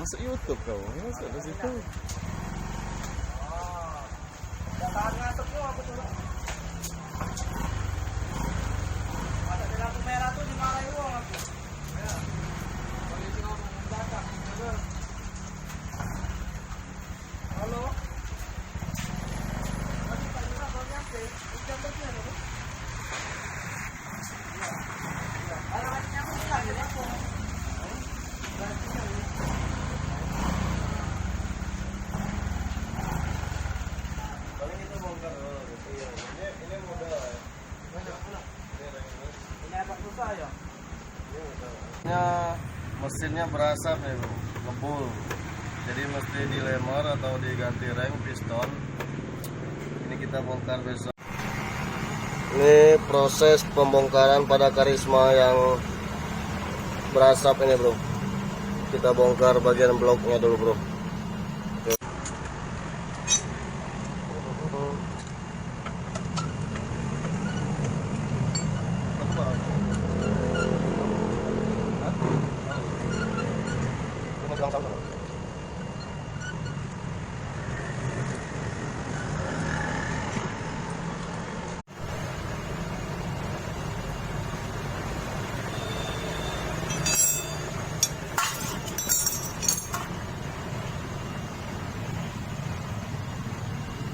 Masuk YouTube kau, masuk ke situ. Datangan ngantuk tuh aku tuh. Ada di lampu merah tuh dimarahin uang aku. Ya. Polisi ngomong mendadak. Halo. Masih tak bisa baru nyampe. Jam berapa ya? Kalau nyampe lagi aku. Mesinnya berasap ya bro, ngebul, jadi mesti dilemar atau diganti rem piston. Ini kita bongkar besok. Ini proses pembongkaran pada karisma yang berasap ini bro. Kita bongkar bagian bloknya dulu bro.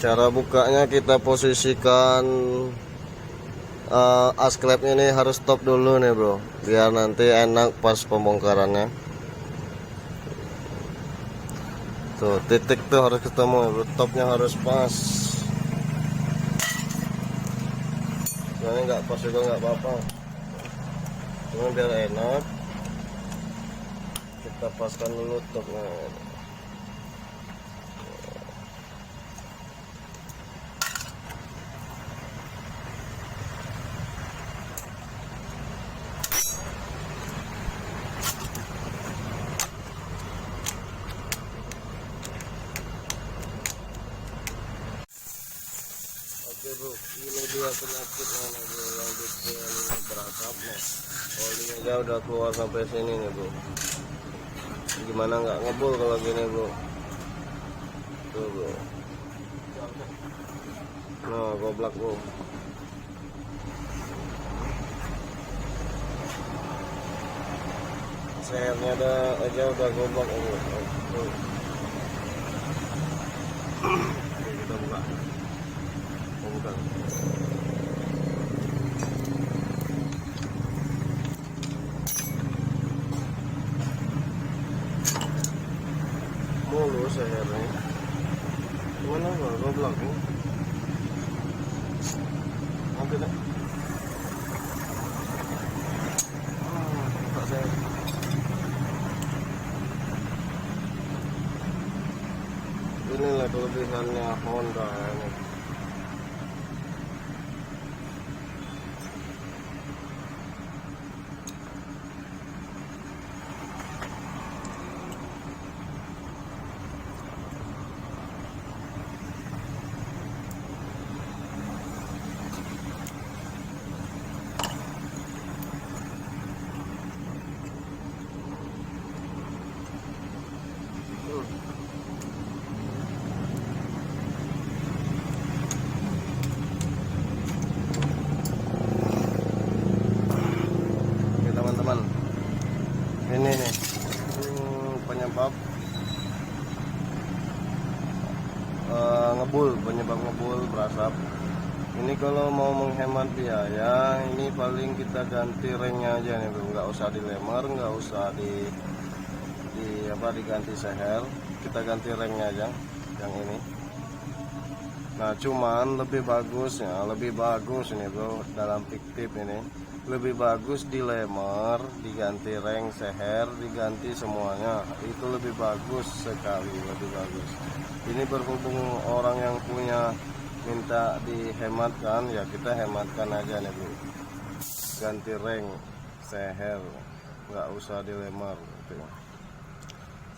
Cara bukanya kita posisikan as klepnya ini harus stop dulu nih bro, biar nanti enak pas pembongkarannya. Tuh titik tuh harus ketemu bro, topnya harus pas. Soalnya nggak pas juga nggak apa-apa, cuma biar enak kita paskan dulu topnya. Oke bro, ini dia penyakitnya nih bro, yang bikin berasap nih. Olinya aja udah keluar sampai sini nih bro. Gimana nggak ngebul kalau gini bro? Tuh bro. Nah goblok bro. Sernya aja udah goblok bro. Tuh. Oke, kita buka. Bukan. Mulus akhirnya. Gimana bro? Goblok nih. Nanti deh. Tak saya. Inilah kelebihannya Honda ini. Ini nih penyebab penyebab ngebul berasap. Ini kalau mau menghemat biaya, ini paling kita ganti ringnya aja nih bro, nggak usah dilemar, nggak usah diganti seher, kita ganti ringnya aja yang ini. Nah cuman lebih bagus ini bro, dalam fiktif ini lebih bagus dilemar, diganti reng, seher, diganti semuanya, itu lebih bagus sekali, lebih bagus. Ini berhubung orang yang punya minta dihematkan, ya kita hematkan aja nih bro, ganti reng, seher, nggak usah dilemar gitu.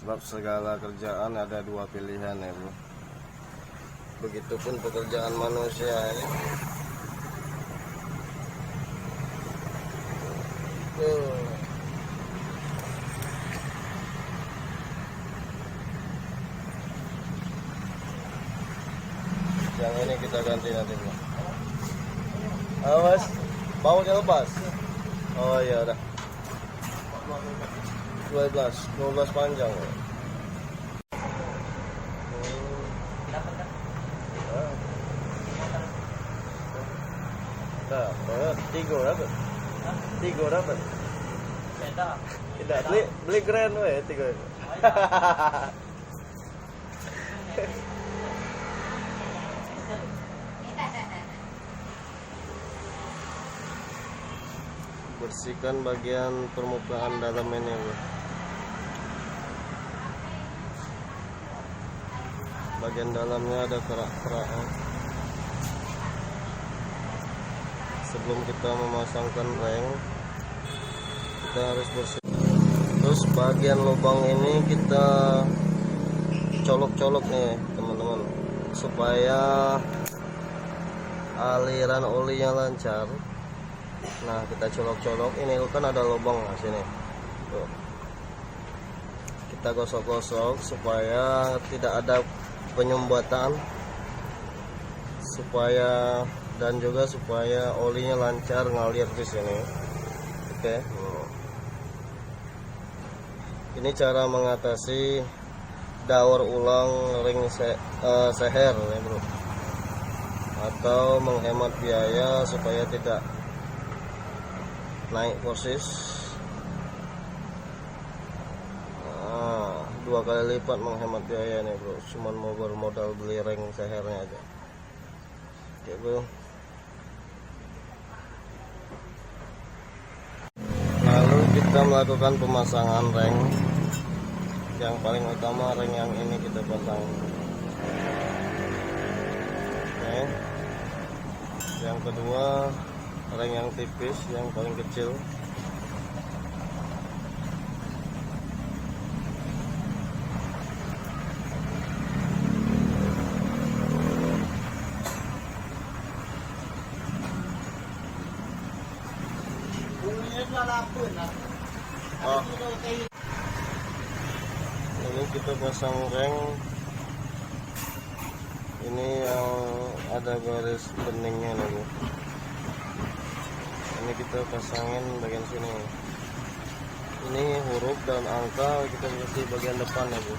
Sebab segala kerjaan ada dua pilihan ya bro, begitupun pekerjaan manusia ya. Yang ini kita ganti nanti, bro. Awas, bautnya lepas. Oh iya udah. 12 panjang. Bro. Dapat, 3 dapat. 3 dapat. Tidak, beli keren we 3. Bersihkan bagian permukaan dalam ini, bro. Bagian dalamnya ada kerak-kerak. Sebelum kita memasangkan reng, kita harus bersih. Terus bagian lubang ini kita colok-colok nih teman-teman, supaya aliran olinya lancar. Nah, kita colok-colok. Ini kan ada lubang di sini. Tuh. Kita gosok-gosok supaya tidak ada penyumbatan, supaya dan juga supaya olinya lancar ngalir di sini. Oke. Ini cara mengatasi daur ulang ring seher ya, bro. Atau menghemat biaya supaya tidak naik kursis. Nah, 2 kali lipat menghemat biaya nih, bro. Cuman mau bermodal beli ring sehernya aja. Oke, bro. Lalu kita melakukan pemasangan reng. Yang paling utama reng yang ini kita pasang. Oke. Yang kedua reng yang tipis, yang paling kecil. Oh. Ini kita pasang reng. Ini yang ada garis beningnya nih, Bu. Ini kita pasangin bagian sini. Ini huruf dan angka kita kasih bagian depan ya, Bu.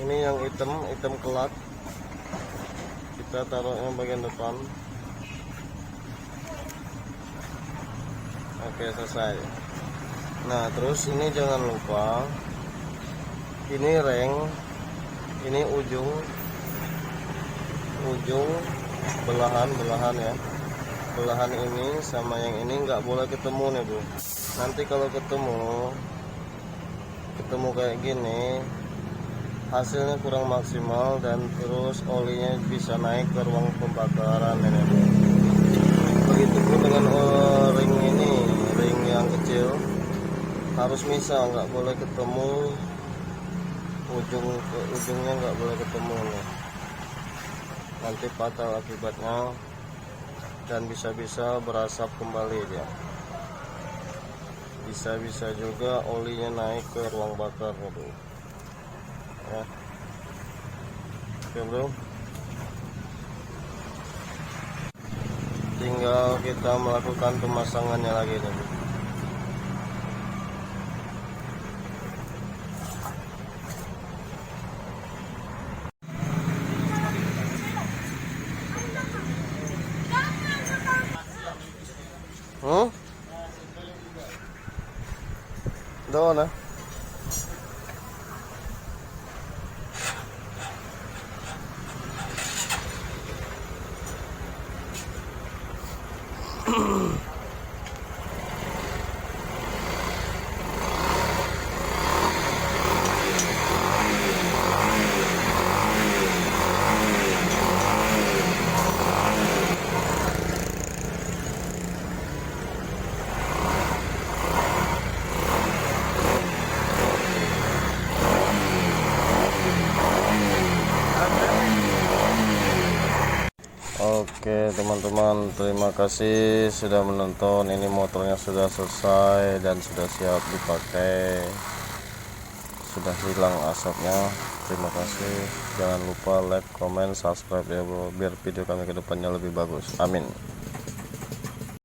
Ini yang hitam kelat. Kita taruhnya bagian depan. Oke, selesai. Nah, terus ini jangan lupa, ini reng, ini ujung belahan ya. Belahan ini sama yang ini nggak boleh ketemu nih, Bu. Nanti kalau ketemu kayak gini, hasilnya kurang maksimal dan terus olinya bisa naik ke ruang pembakaran ini, Bu. Begitupun dengan ring ini, ring yang kecil harus misah, nggak boleh ketemu ujungnya, nggak boleh ketemu nih. Nanti fatal akibatnya dan bisa-bisa berasap kembali dia. Bisa-bisa juga olinya naik ke ruang bakar gitu. Ya. Oke, bro. Tinggal kita melakukan pemasangannya lagi nih. Doon na. Oke, teman-teman. teman-teman, terima kasih sudah menonton. Ini motornya sudah selesai dan sudah siap dipakai, sudah hilang asapnya. Terima kasih, jangan lupa like, comment, subscribe ya bro, biar video kami ke depannya lebih bagus. Amin.